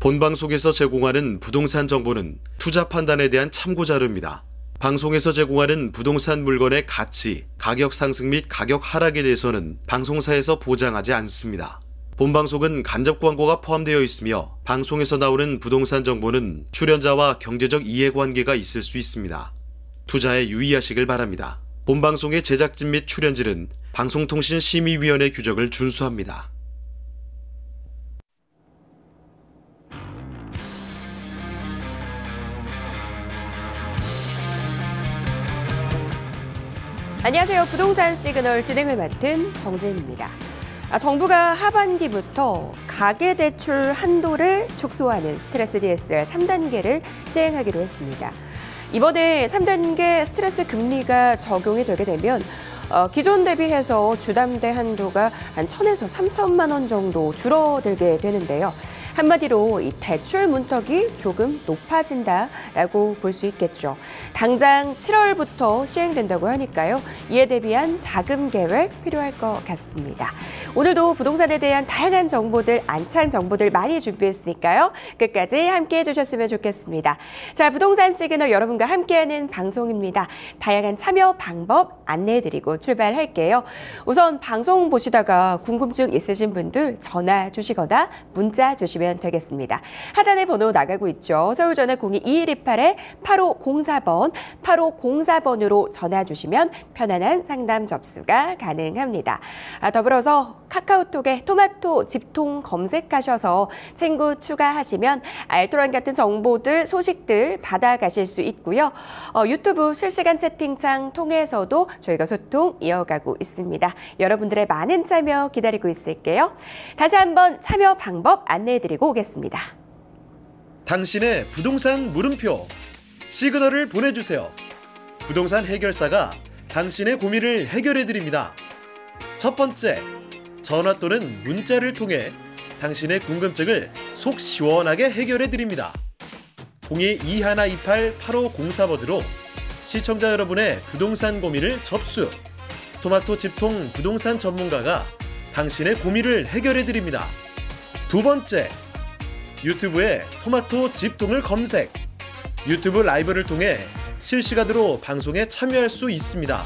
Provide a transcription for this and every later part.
본방송에서 제공하는 부동산 정보는 투자 판단에 대한 참고 자료입니다. 방송에서 제공하는 부동산 물건의 가치, 가격 상승 및 가격 하락에 대해서는 방송사에서 보장하지 않습니다. 본방송은 간접 광고가 포함되어 있으며 방송에서 나오는 부동산 정보는 출연자와 경제적 이해관계가 있을 수 있습니다. 투자에 유의하시길 바랍니다. 본방송의 제작진 및 출연진은 방송통신심의위원회 규정을 준수합니다. 안녕하세요. 부동산 시그널 진행을 맡은 정재인입니다. 정부가 하반기부터 가계대출 한도를 축소하는 스트레스 DSR 3단계를 시행하기로 했습니다. 이번에 3단계 스트레스 금리가 적용이 되게 되면 기존 대비해서 주담대 한도가 한 1,000에서 3천만 원 정도 줄어들게 되는데요. 한마디로 이 대출 문턱이 조금 높아진다라고 볼 수 있겠죠. 당장 7월부터 시행된다고 하니까요. 이에 대비한 자금 계획 필요할 것 같습니다. 오늘도 부동산에 대한 다양한 정보들, 안창 정보들 많이 준비했으니까요. 끝까지 함께해 주셨으면 좋겠습니다. 자, 부동산 시그널 여러분과 함께하는 방송입니다. 다양한 참여 방법 안내해드리고 출발할게요. 우선 방송 보시다가 궁금증 있으신 분들 전화 주시거나 문자 주시면 되겠습니다. 하단에 번호 나가고 있죠. 서울전화 02-2128-8504번, 8504번으로 전화 주시면 편안한 상담 접수가 가능합니다. 더불어서 카카오톡에 토마토 집통 검색하셔서 친구 추가하시면 알토란 같은 정보들, 소식들 받아가실 수 있고요. 유튜브 실시간 채팅창 통해서도 저희가 소통 이어가고 있습니다. 여러분들의 많은 참여 기다리고 있을게요. 다시 한번 참여 방법 안내해드리고 오겠습니다. 당신의 부동산 물음표 시그널을 보내주세요. 부동산 해결사가 당신의 고민을 해결해드립니다. 첫 번째, 전화 또는 문자를 통해 당신의 궁금증을 속 시원하게 해결해드립니다. 02-2128-8504번으로 시청자 여러분의 부동산 고민을 접수. 토마토 집통 부동산 전문가가 당신의 고민을 해결해드립니다. 두 번째, 유튜브에 토마토 집통을 검색. 유튜브 라이브를 통해 실시간으로 방송에 참여할 수 있습니다.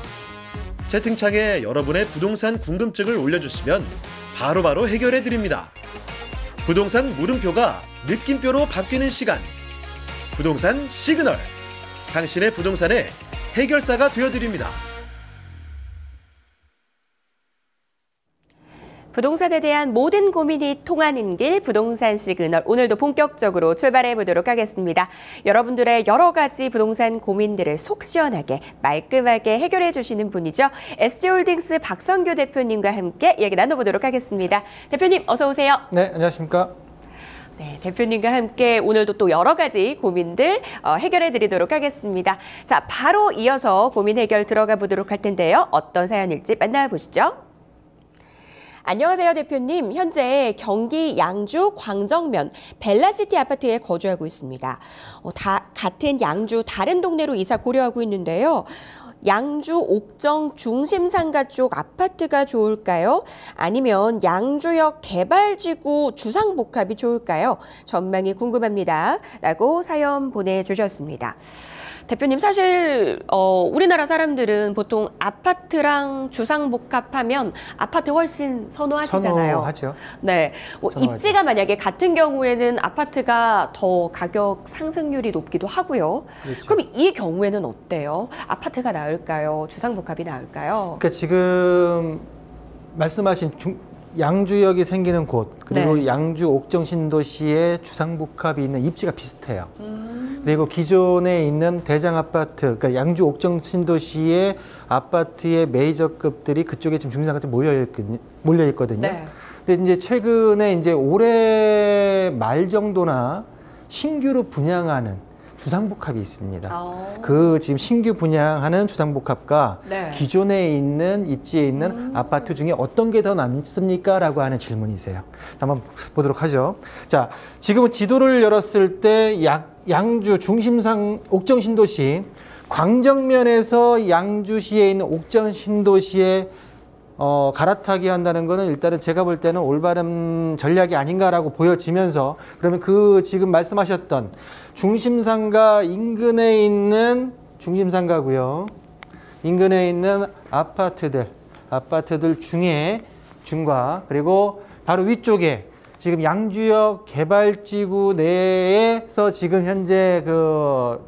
채팅창에 여러분의 부동산 궁금증을 올려주시면 바로바로 해결해드립니다. 부동산 물음표가 느낌표로 바뀌는 시간. 부동산 시그널. 당신의 부동산의 해결사가 되어드립니다. 부동산에 대한 모든 고민이 통하는 길 부동산 시그널 오늘도 본격적으로 출발해 보도록 하겠습니다. 여러분들의 여러 가지 부동산 고민들을 속 시원하게 말끔하게 해결해 주시는 분이죠. SG홀딩스 박성규 대표님과 함께 이야기 나눠보도록 하겠습니다. 대표님 어서 오세요. 네, 안녕하십니까. 네, 대표님과 함께 오늘도 또 여러 가지 고민들 해결해 드리도록 하겠습니다. 자, 바로 이어서 고민 해결 들어가 보도록 할 텐데요. 어떤 사연일지 만나보시죠. 안녕하세요, 대표님. 현재 경기 양주 광정면 벨라시티 아파트에 거주하고 있습니다. 같은 양주 다른 동네로 이사 고려하고 있는데요. 양주 옥정 중심상가 쪽 아파트가 좋을까요? 아니면 양주역 개발지구 주상복합이 좋을까요? 전망이 궁금합니다. 라고 사연 보내주셨습니다. 대표님, 사실 우리나라 사람들은 보통 아파트랑 주상복합하면 아파트 훨씬 선호하시잖아요. 선호하죠. 네, 입지가 만약에 같은 경우에는 아파트가 더 가격 상승률이 높기도 하고요. 그렇죠. 그럼 이 경우에는 어때요? 아파트가 나을까요? 주상복합이 나을까요? 그러니까 지금 말씀하신 양주역이 생기는 곳, 그리고 네. 양주 옥정 신도시의 주상복합이 있는 입지가 비슷해요. 그리고 기존에 있는 대장 아파트, 그러니까 양주 옥정 신도시의 아파트의 메이저급들이 그쪽에 지금 중상가에 몰려 있거든요. 네. 근데 이제 최근에 이제 올해 말 정도나 신규로 분양하는 주상복합이 있습니다. 그 지금 신규 분양하는 주상복합과 네. 기존에 있는 입지에 있는 아파트 중에 어떤 게 더 낫습니까? 라고 하는 질문이세요. 한번 보도록 하죠. 자, 지금은 지도를 열었을 때 양주 중심상 옥정 신도시 광정면에서 양주시에 있는 옥정 신도시의 갈아타기 한다는 거는 일단은 제가 볼 때는 올바른 전략이 아닌가라고 보여지면서 그러면 그 지금 말씀하셨던 중심상가 인근에 있는 중심상가고요. 인근에 있는 아파트들 중에 중과 그리고 바로 위쪽에 지금 양주역 개발지구 내에서 지금 현재 그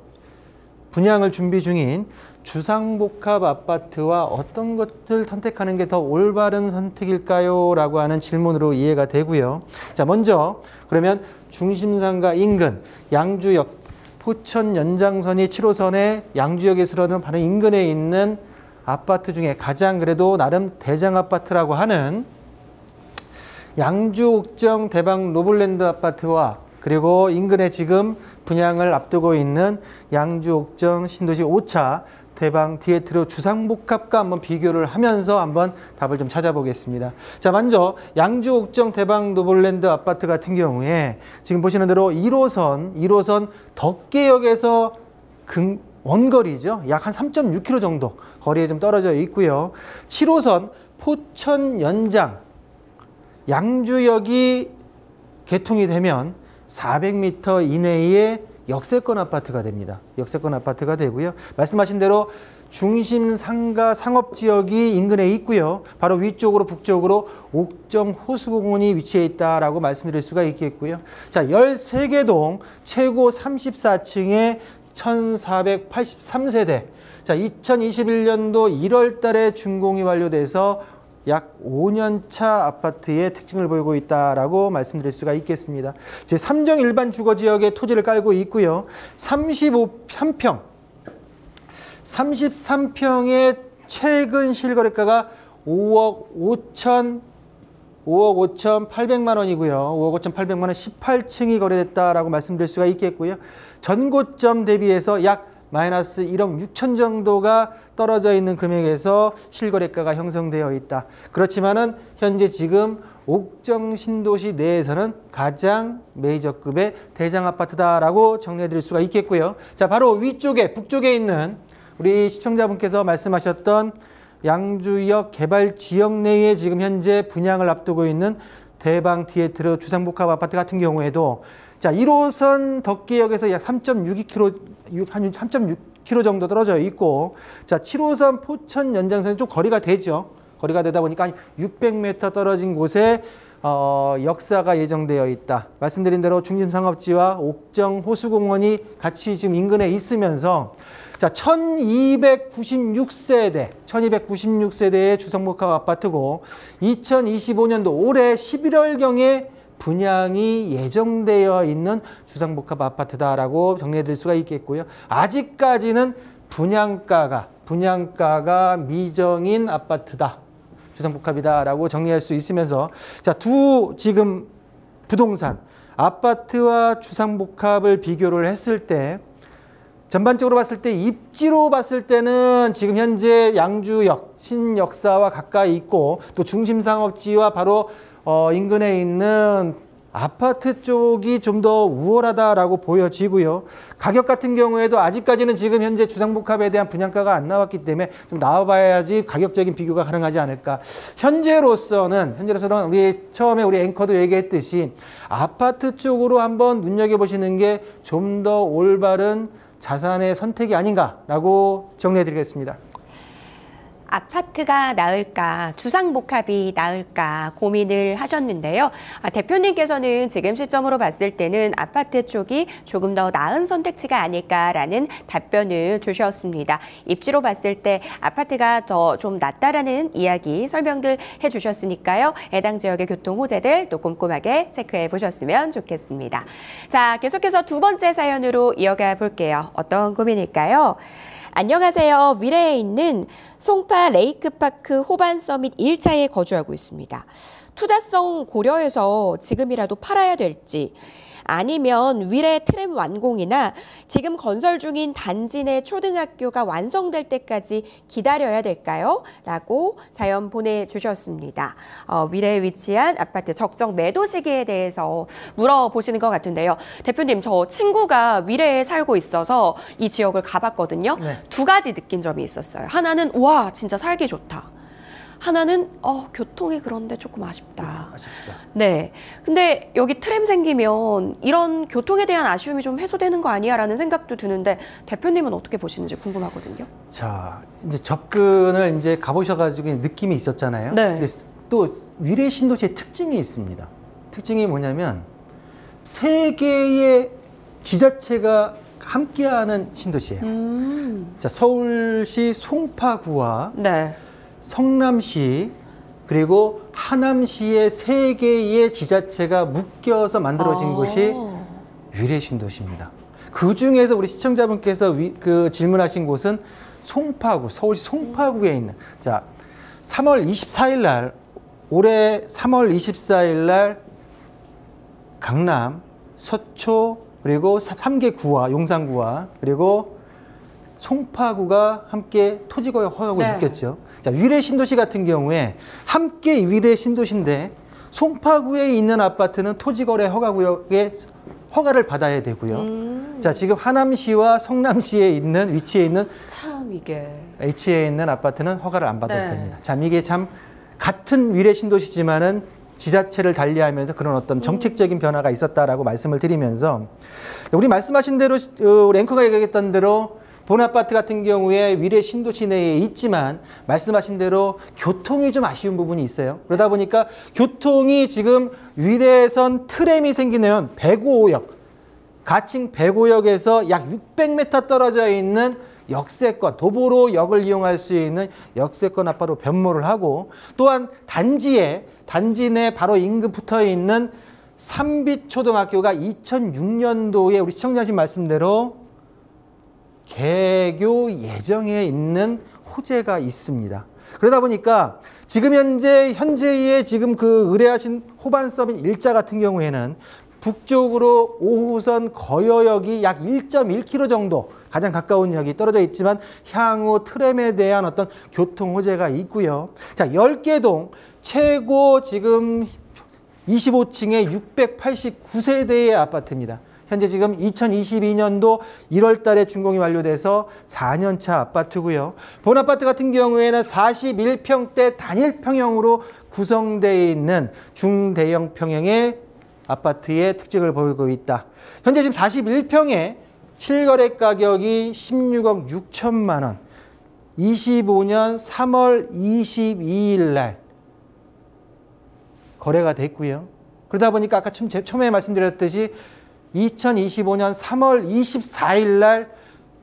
분양을 준비 중인 주상복합 아파트와 어떤 것을 선택하는 게 더 올바른 선택일까요? 라고 하는 질문으로 이해가 되고요. 자, 먼저 그러면 중심상가 인근 양주역 포천 연장선이 7호선의 양주역에서 흐르는 바로 인근에 있는 아파트 중에 가장 그래도 나름 대장 아파트라고 하는 양주 옥정 대방 노블랜드 아파트와 그리고 인근에 지금 분양을 앞두고 있는 양주 옥정 신도시 5차 대방 디에트로 주상복합과 한번 비교를 하면서 한번 답을 좀 찾아보겠습니다. 자, 먼저 양주 옥정 대방 노블랜드 아파트 같은 경우에 지금 보시는 대로 1호선 덕계역에서 원거리죠. 약 한 3.6km 정도 거리에 좀 떨어져 있고요. 7호선 포천 연장 양주역이 개통이 되면 400m 이내에 역세권 아파트가 됩니다. 역세권 아파트가 되고요. 말씀하신 대로 중심 상가 상업지역이 인근에 있고요. 바로 위쪽으로 북쪽으로 옥정 호수공원이 위치해 있다라고 말씀드릴 수가 있겠고요. 자, 13개 동 최고 34층에 1483세대. 자, 2021년도 1월 달에 준공이 완료돼서 약 5년 차 아파트의 특징을 보이고 있다라고 말씀드릴 수가 있겠습니다. 제3정 일반 주거지역에 토지를 깔고 있고요. 33평의 최근 실거래가가 5억 5,800만 원이고요. 5억 5,800만 원 18층이 거래됐다라고 말씀드릴 수가 있겠고요. 전고점 대비해서 약 마이너스 1억 6천 정도가 떨어져 있는 금액에서 실거래가가 형성되어 있다. 그렇지만은 현재 지금 옥정 신도시 내에서는 가장 메이저급의 대장 아파트다라고 정리해 드릴 수가 있겠고요. 자, 바로 위쪽에 북쪽에 있는 우리 시청자분께서 말씀하셨던 양주역 개발 지역 내에 지금 현재 분양을 앞두고 있는 대방 디에트로 주상복합 아파트 같은 경우에도 자, 1호선 덕계역에서 약 3.6km 정도 떨어져 있고, 자, 7호선 포천 연장선이 좀 거리가 되죠. 거리가 되다 보니까 600m 떨어진 곳에 역사가 예정되어 있다. 말씀드린 대로 중심상업지와 옥정 호수공원이 같이 지금 인근에 있으면서 자, 1296세대의 주상복합 아파트고 2025년도 올해 11월경에 분양이 예정되어 있는 주상복합 아파트다라고 정리해 드릴 수가 있겠고요. 아직까지는 분양가가 미정인 아파트다. 주상복합이다라고 정리할 수 있으면서 자, 두 지금 부동산 아파트와 주상복합을 비교를 했을 때 전반적으로 봤을 때 입지로 봤을 때는 지금 현재 양주역 신역사와 가까이 있고 또 중심상업지와 바로 인근에 있는 아파트 쪽이 좀 더 우월하다라고 보여지고요. 가격 같은 경우에도 아직까지는 지금 현재 주상복합에 대한 분양가가 안 나왔기 때문에 좀 나와봐야지 가격적인 비교가 가능하지 않을까. 현재로서는 우리 처음에 우리 앵커도 얘기했듯이 아파트 쪽으로 한번 눈여겨보시는 게 좀 더 올바른 자산의 선택이 아닌가라고 정리해드리겠습니다. 아파트가 나을까, 주상복합이 나을까 고민을 하셨는데요. 대표님께서는 지금 시점으로 봤을 때는 아파트 쪽이 조금 더 나은 선택지가 아닐까라는 답변을 주셨습니다. 입지로 봤을 때 아파트가 더 좀 낫다라는 이야기 설명들 해주셨으니까요. 해당 지역의 교통 호재들 또 꼼꼼하게 체크해 보셨으면 좋겠습니다. 자, 계속해서 두 번째 사연으로 이어가 볼게요. 어떤 고민일까요? 안녕하세요. 위례에 있는 송파 레이크파크 호반 서밋 1차에 거주하고 있습니다. 투자성 고려해서 지금이라도 팔아야 될지 아니면 위례 트램 완공이나 지금 건설 중인 단지 내 초등학교가 완성될 때까지 기다려야 될까요? 라고 사연 보내주셨습니다. 위례에 위치한 아파트 적정 매도 시기에 대해서 물어보시는 것 같은데요. 대표님, 저 친구가 위례에 살고 있어서 이 지역을 가봤거든요. 네. 두 가지 느낀 점이 있었어요. 하나는 와, 진짜 살기 좋다. 하나는 교통이 그런데 조금 아쉽다. 아쉽다. 네. 근데 여기 트램 생기면 이런 교통에 대한 아쉬움이 좀 해소되는 거 아니야라는 생각도 드는데 대표님은 어떻게 보시는지 궁금하거든요. 자, 이제 접근을 이제 가보셔가지고 느낌이 있었잖아요. 네. 근데 또 위례 신도시의 특징이 있습니다. 특징이 뭐냐면 세 개의 지자체가 함께하는 신도시예요. 자, 서울시 송파구와 네. 성남시 그리고 하남시의 세 개의 지자체가 묶여서 만들어진 곳이 위례 신도시입니다. 그 중에서 우리 시청자분께서 질문하신 곳은 송파구, 서울시 송파구에 있는, 자, 3월 24일 날, 올해 3월 24일 날 강남, 서초, 그리고 3개 구와, 용산구와, 그리고 송파구가 함께 토지거래 허가구를 네. 묶였죠. 자, 위례 신도시 같은 경우에 함께 위례 신도시인데 송파구에 있는 아파트는 토지거래 허가구역에 허가를 받아야 되고요. 자, 지금 하남시와 성남시에 있는 위치에 있는 참 이게 H에 있는 아파트는 허가를 안 받아도 네. 됩니다. 참 이게 참 같은 위례 신도시지만은 지자체를 달리하면서 그런 어떤 정책적인 변화가 있었다라고 말씀을 드리면서 우리 말씀하신 대로 랭커가 얘기했던 대로 본아파트 같은 경우에 위례 신도시 내에 있지만 말씀하신 대로 교통이 좀 아쉬운 부분이 있어요. 그러다 보니까 교통이 지금 위례선 트램이 생기면 105역, 가칭 105역에서 약 600m 떨어져 있는 역세권, 도보로 역을 이용할 수 있는 역세권 아파트로 변모를 하고 또한 단지 내 바로 인근 붙어 있는 삼빛초등학교가 2006년도에 우리 시청자님 말씀대로 개교 예정에 있는 호재가 있습니다. 그러다 보니까 지금 현재의 지금 의뢰하신 호반서민 일자 같은 경우에는 북쪽으로 5호선 거여역이 약 1.1km 정도 가장 가까운 역이 떨어져 있지만 향후 트램에 대한 어떤 교통 호재가 있고요. 자, 10개 동 최고 지금 25층의 689세대의 아파트입니다. 현재 지금 2022년도 1월 달에 준공이 완료돼서 4년차 아파트고요. 본 아파트 같은 경우에는 41평대 단일 평형으로 구성되어 있는 중대형 평형의 아파트의 특징을 보이고 있다. 현재 지금 41평에 실거래 가격이 16억 6천만 원, 25년 3월 22일 날 거래가 됐고요. 그러다 보니까 아까 처음에 말씀드렸듯이 2025년 3월 24일 날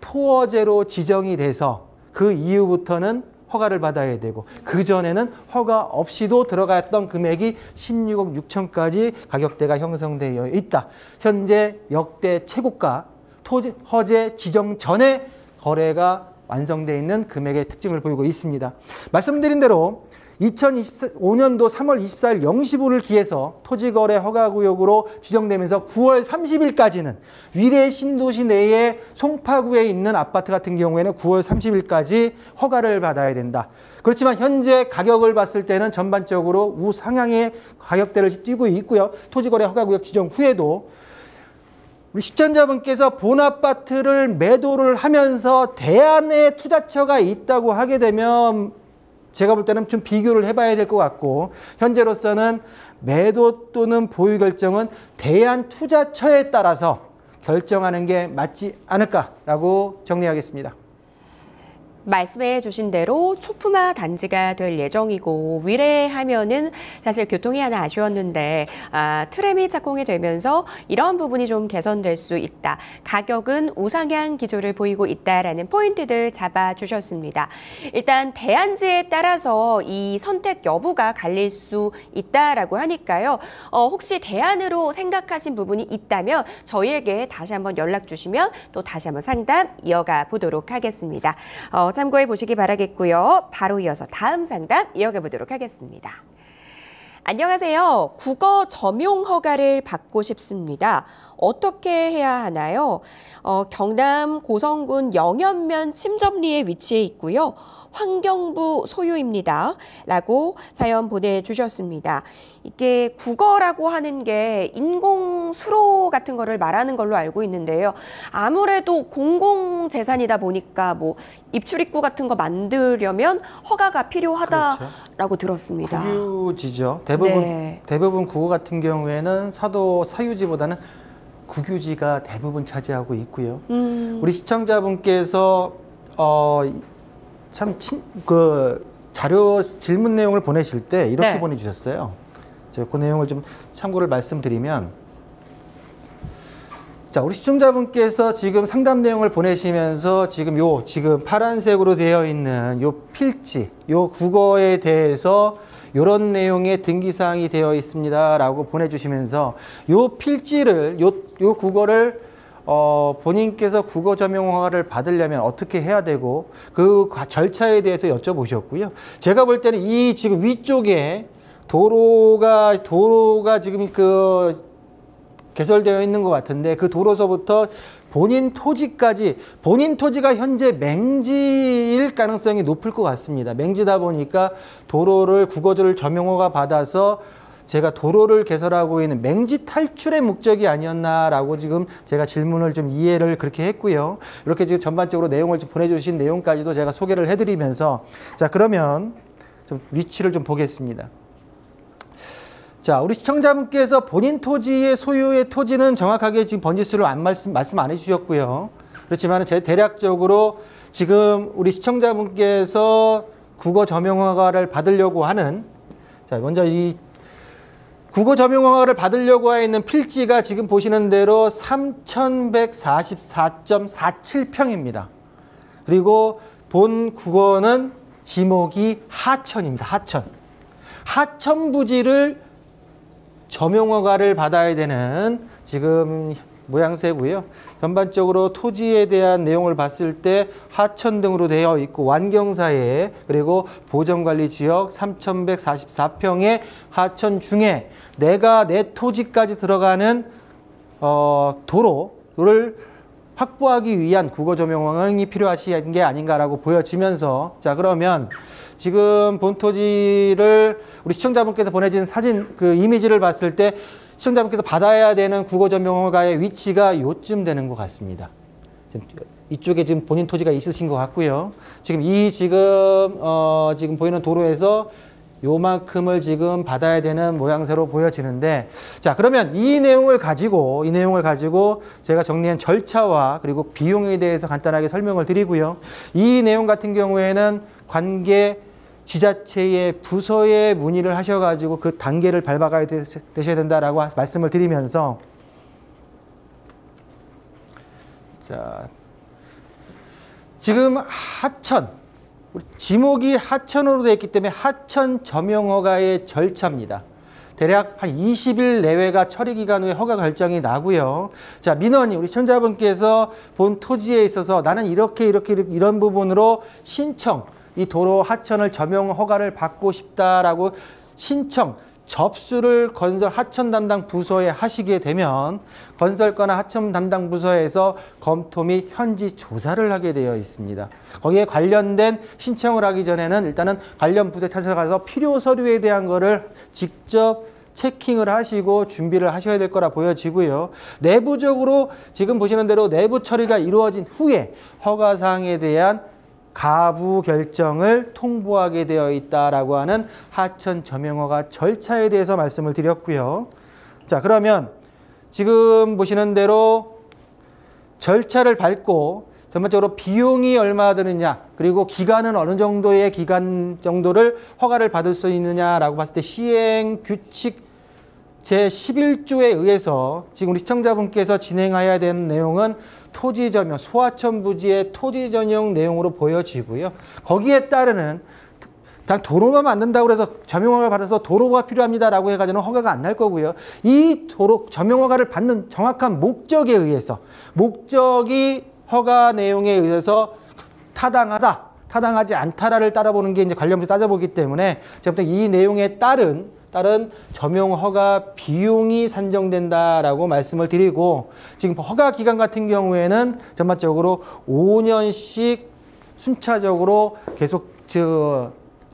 토어제로 지정이 돼서 그 이후부터는 허가를 받아야 되고 그전에는 허가 없이도 들어갔던 금액이 16억 6천까지 가격대가 형성되어 있다. 현재 역대 최고가 토지 지정 전에 거래가 완성되어 있는 금액의 특징을 보이고 있습니다. 말씀드린 대로 2025년도 3월 24일 0시부를 기해서 토지거래 허가구역으로 지정되면서 9월 30일까지는 위례 신도시 내에 송파구에 있는 아파트 같은 경우에는 9월 30일까지 허가를 받아야 된다. 그렇지만 현재 가격을 봤을 때는 전반적으로 우상향의 가격대를 띄고 있고요. 토지거래 허가구역 지정 후에도 우리 시청자분께서 본 아파트를 매도를 하면서 대안의 투자처가 있다고 하게 되면 제가 볼 때는 좀 비교를 해봐야 될 것 같고 현재로서는 매도 또는 보유 결정은 대안 투자처에 따라서 결정하는 게 맞지 않을까라고 정리하겠습니다. 말씀해 주신 대로 초품화 단지가 될 예정이고 위례하면은 사실 교통이 하나 아쉬웠는데 트램이 착공이 되면서 이런 부분이 좀 개선될 수 있다. 가격은 우상향 기조를 보이고 있다라는 포인트들 잡아주셨습니다. 일단 대안지에 따라서 이 선택 여부가 갈릴 수 있다라고 하니까요. 혹시 대안으로 생각하신 부분이 있다면 저희에게 다시 한번 연락 주시면 또 다시 한번 상담 이어가 보도록 하겠습니다. 참고해 보시기 바라겠고요. 바로 이어서 다음 상담 이어가 보도록 하겠습니다. 안녕하세요. 국어 점용 허가를 받고 싶습니다. 어떻게 해야 하나요? 경남 고성군 영현면 침점리에 위치해 있고요. 환경부 소유입니다. 라고 사연 보내주셨습니다. 이게 국어라고 하는 게 인공수로 같은 거를 말하는 걸로 알고 있는데요. 아무래도 공공재산이다 보니까 뭐 입출입구 같은 거 만들려면 허가가 필요하다. 그렇죠. 국어라고 들었습니다. 국유지죠. 네. 대부분 국어 같은 경우에는 사도 사유지보다는 국유지가 대부분 차지하고 있고요. 우리 시청자분께서 그 자료 질문 내용을 보내실 때 이렇게 네. 보내주셨어요. 제가 그 내용을 좀 참고를 말씀드리면, 자, 우리 시청자분께서 지금 상담 내용을 보내시면서 지금 파란색으로 되어 있는 요 필지, 요 국어에 대해서 요런 내용의 등기사항이 되어 있습니다라고 보내주시면서 요 필지를 요 국어를 본인께서 국어 점용 허가를 받으려면 어떻게 해야 되고 그 절차에 대해서 여쭤보셨고요. 제가 볼 때는 이 지금 위쪽에 도로가 지금 개설되어 있는 것 같은데 그 도로서부터 본인 토지가 현재 맹지일 가능성이 높을 것 같습니다. 맹지다 보니까 도로를 국어를 점용허가 받아서 제가 도로를 개설하고 있는 맹지 탈출의 목적이 아니었나라고 지금 제가 질문을 좀 이해를 그렇게 했고요. 이렇게 지금 전반적으로 내용을 좀 보내주신 내용까지도 제가 소개를 해드리면서, 자, 그러면 좀 위치를 좀 보겠습니다. 자, 우리 시청자분께서 본인 토지의 소유의 토지는 정확하게 지금 번지수를 말씀 안 해주셨고요. 그렇지만 대략적으로 지금 우리 시청자분께서 국어 점용허가를 받으려고 하는, 자, 먼저 이 국어 점용허가를 받으려고 하는 필지가 지금 보시는 대로 3144.47평입니다. 그리고 본 국어는 지목이 하천입니다. 하천 부지를 점용허가를 받아야 되는 지금 모양새고요. 전반적으로 토지에 대한 내용을 봤을 때 하천 등으로 되어 있고 완경사에 그리고 보전관리지역 3144평의 하천 중에 내 토지까지 들어가는 도로를 확보하기 위한 국어 점용이 필요하신 게 아닌가라고 보여지면서, 자, 그러면 지금 본 토지를 우리 시청자분께서 보내진 사진 이미지를 봤을 때 시청자분께서 받아야 되는 국어 점용허가의 위치가 요쯤 되는 것 같습니다. 지금 이쪽에 지금 본인 토지가 있으신 것 같고요. 지금 지금 보이는 도로에서 요만큼을 지금 받아야 되는 모양새로 보여지는데, 자, 그러면 이 내용을 가지고 제가 정리한 절차와 그리고 비용에 대해서 간단하게 설명을 드리고요. 이 내용 같은 경우에는 관계 지자체의 부서에 문의를 하셔가지고 그 단계를 밟아가야 되셔야 된다라고 말씀을 드리면서, 자, 지금 지목이 하천으로 되어 있기 때문에 하천 점용허가의 절차입니다. 대략 한 20일 내외가 처리기간 후에 허가 결정이 나고요. 자, 민원이 우리 시청자분께서 본 토지에 있어서 나는 이런 부분으로 이 도로 하천을 점용 허가를 받고 싶다라고 접수를 건설 하천 담당 부서에 하시게 되면 건설과나 하천 담당 부서에서 검토 및 현지 조사를 하게 되어 있습니다. 거기에 관련된 신청을 하기 전에는 일단은 관련 부서에 찾아가서 필요 서류에 대한 거를 직접 체킹을 하시고 준비를 하셔야 될 거라 보여지고요. 내부적으로 지금 보시는 대로 내부 처리가 이루어진 후에 허가사항에 대한 가부 결정을 통보하게 되어 있다라고 하는 하천 점용허가 절차에 대해서 말씀을 드렸고요. 자, 그러면 지금 보시는 대로 절차를 밟고 전반적으로 비용이 얼마 드느냐, 그리고 기간은 어느 정도의 기간 정도를 허가를 받을 수 있느냐라고 봤을 때 시행 규칙 제11조에 의해서 지금 우리 시청자분께서 진행해야 되는 내용은 토지 점용, 소하천 부지의 토지 전용 내용으로 보여지고요. 거기에 따르는 단 도로만 만든다고 해서 점용허가를 받아서 도로가 필요합니다라고 해가지고는 허가가 안 날 거고요. 이 도로 점용허가를 받는 정확한 목적에 의해서, 목적이 허가 내용에 의해서 타당하지 않다라를 따라보는 게 이제 관련부터 따져보기 때문에 제가 이 내용에 따른 점용 허가 비용이 산정된다라고 말씀을 드리고, 지금 허가 기간 같은 경우에는 전반적으로 5년씩 순차적으로 계속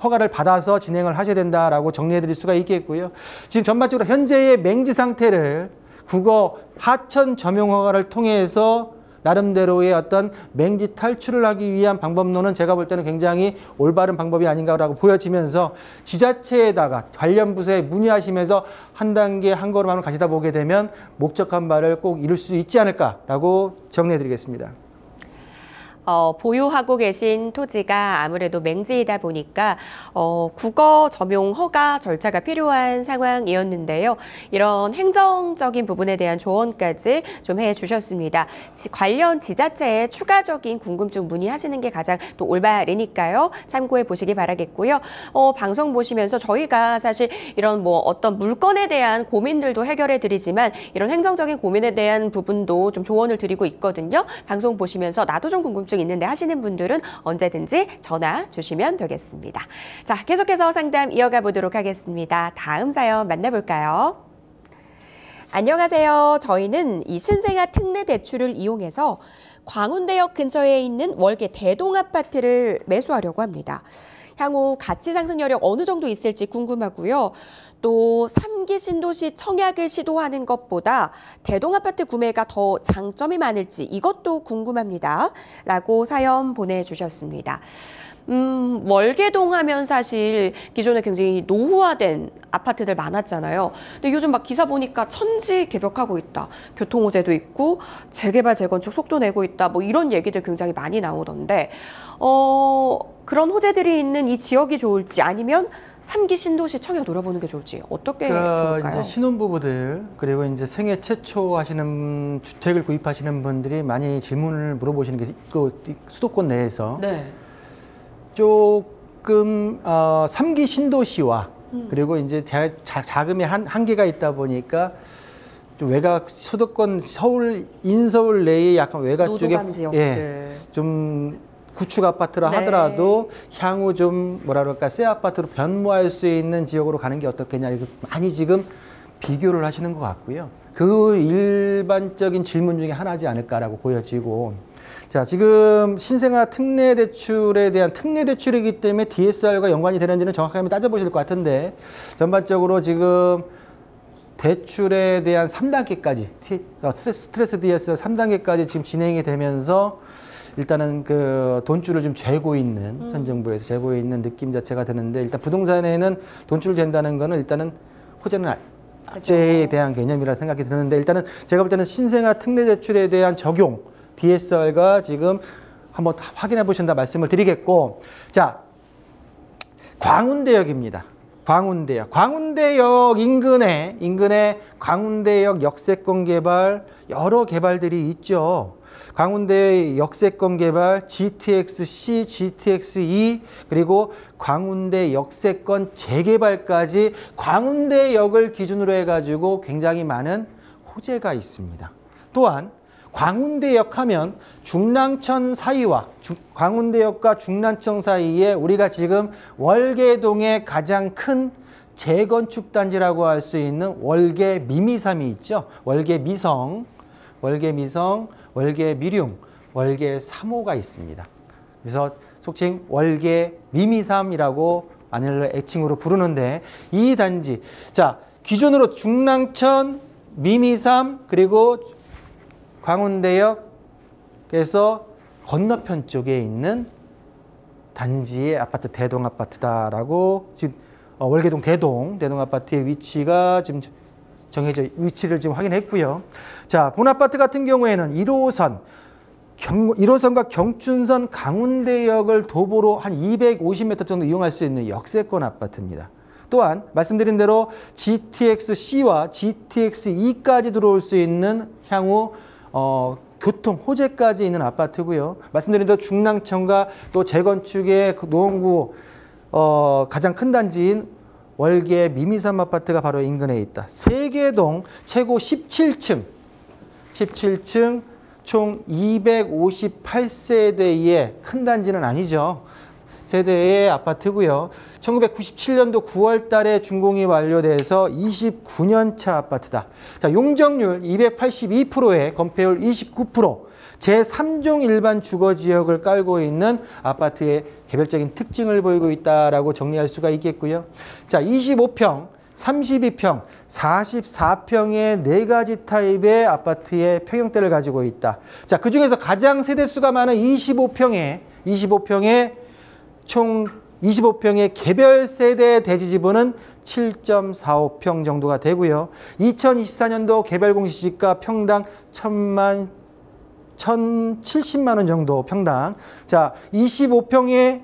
허가를 받아서 진행을 하셔야 된다라고 정리해 드릴 수가 있겠고요. 지금 전반적으로 현재의 맹지 상태를 국어 하천 점용 허가를 통해서 나름대로의 어떤 맹지 탈출을 하기 위한 방법론은 제가 볼 때는 굉장히 올바른 방법이 아닌가라고 보여지면서 지자체에다가 관련 부서에 문의하시면서 한 단계 한 걸음 한번 가시다 보게 되면 목적한 바를 꼭 이룰 수 있지 않을까라고 정리해 드리겠습니다. 보유하고 계신 토지가 아무래도 맹지이다 보니까 국어 점용 허가 절차가 필요한 상황이었는데요. 이런 행정적인 부분에 대한 조언까지 좀 해주셨습니다. 관련 지자체에 추가적인 궁금증 문의하시는 게 가장 또 올바르니까요. 참고해 보시기 바라겠고요. 방송 보시면서 저희가 사실 이런 뭐 어떤 물건에 대한 고민들도 해결해 드리지만 이런 행정적인 고민에 대한 부분도 좀 조언을 드리고 있거든요. 방송 보시면서 나도 좀 궁금증 있는데 하시는 분들은 언제든지 전화 주시면 되겠습니다. 자, 계속해서 상담 이어가 보도록 하겠습니다. 다음 사연 만나볼까요? 안녕하세요. 저희는 이 신생아 특례 대출을 이용해서 광운대역 근처에 있는 월계 대동 아파트를 매수하려고 합니다. 향후 가치 상승 여력 어느 정도 있을지 궁금하고요. 또 3기 신도시 청약을 시도하는 것보다 대동 아파트 구매가 더 장점이 많을지 이것도 궁금합니다. 라고 사연 보내주셨습니다. 월계동 하면 사실 기존에 굉장히 노후화된 아파트들 많았잖아요. 근데 요즘 막 기사 보니까 천지 개벽하고 있다. 교통호재도 있고 재개발 재건축 속도 내고 있다. 뭐 이런 얘기들 굉장히 많이 나오던데 그런 호재들이 있는 이 지역이 좋을지 아니면 3기 신도시 청약 노려보는 게 좋을지 어떻게 좋을까요? 이제 신혼부부들 그리고 이제 생애 최초 하시는 주택을 구입하시는 분들이 많이 질문을 물어보시는 게 있고 수도권 내에서 네. 조금 3기 신도시와 그리고 이제 자금의 한계가 있다 보니까 좀 외곽 수도권 서울 인서울 내에 약간 외곽 쪽에 좀 구축 아파트라 네. 하더라도 향후 좀 뭐라 그럴까 새 아파트로 변모할 수 있는 지역으로 가는 게 어떻겠냐 이거 많이 지금 비교를 하시는 것 같고요. 그 일반적인 질문 중에 하나지 않을까라고 보여지고 자 지금 신생아 특례 대출에 대한 특례 대출이기 때문에 DSR과 연관이 되는지는 정확하게 따져보실 것 같은데 전반적으로 지금 대출에 대한 3단계까지 스트레스 DSR 3단계까지 지금 진행이 되면서 일단은 그 돈줄을 좀 재고 있는 현 정부에서 재고 있는 느낌 자체가 드는데 일단 부동산에는 돈줄을 잰다는 거는 일단은 호재는 악재에 대한 개념이라 생각이 드는데 일단은 제가 볼 때는 신생아 특례 대출에 대한 적용 DSR가 지금 한번 확인해 보신다 말씀을 드리겠고 자 광운대역입니다. 광운대역 인근에 광운대역 역세권 개발 여러 개발들이 있죠. 광운대 역세권 개발 GTX-C, GTX-E 그리고 광운대 역세권 재개발까지 광운대역을 기준으로 해가지고 굉장히 많은 호재가 있습니다. 또한 광운대역 하면 중랑천 사이와 광운대역과 중랑천 사이에 우리가 지금 월계동의 가장 큰 재건축 단지라고 할 수 있는 월계 미미삼이 있죠. 월계 미성, 월계 미룡, 월계 3호가 있습니다. 그래서 속칭 월계 미미삼이라고 안을 애칭으로 부르는데 이 단지 자 기존으로 중랑천, 미미삼 그리고 광운대역에서 건너편 쪽에 있는 단지의 아파트 대동 아파트다라고 지금 월계동 대동 아파트의 위치가 지금 정해져 위치를 지금 확인했고요. 자, 본 아파트 같은 경우에는 1호선과 경춘선 강운대역을 도보로 한 250m 정도 이용할 수 있는 역세권 아파트입니다. 또한 말씀드린 대로 GTX-C와 GTX-E까지 들어올 수 있는 향후 교통 호재까지 있는 아파트고요. 말씀드린 대로 중랑천과 또 재건축의 노원구 가장 큰 단지인 월계 미미삼 아파트가 바로 인근에 있다. 세계동 최고 17층 총 258세대의 큰 단지는 아니죠. 세대의 아파트고요. 1997년도 9월 달에 준공이 완료돼서 29년 차 아파트다. 자, 용적률 282%에 건폐율 29%, 제3종 일반 주거지역을 깔고 있는 아파트의 개별적인 특징을 보이고 있다라고 정리할 수가 있겠고요. 자, 25평 32평, 44평의 4가지 타입의 아파트의 평형대를 가지고 있다. 자, 그중에서 가장 세대수가 많은 25평의 총 25평의 개별 세대 대지지분은 7.45평 정도가 되고요. 2024년도 개별 공시지가 평당 1,070만 원 정도 평당. 자, 25평의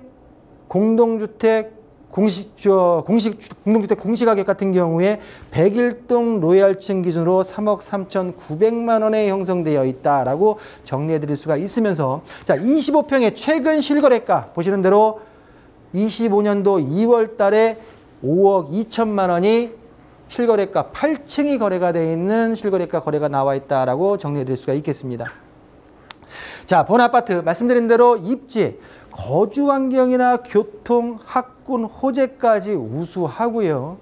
공동주택 공동주택 공시가격 같은 경우에 101동 로얄층 기준으로 3억 3,900만 원에 형성되어 있다라고 정리해 드릴 수가 있으면서, 자, 25평의 최근 실거래가 보시는 대로 25년도 2월 달에 5억 2천만 원이 실거래가 8층이 거래가 되어 있는 실거래가 거래가 나와 있다라고 정리해 드릴 수가 있겠습니다. 자, 본 아파트 말씀드린 대로 입지, 거주 환경이나 교통, 학군, 호재까지 우수하고요.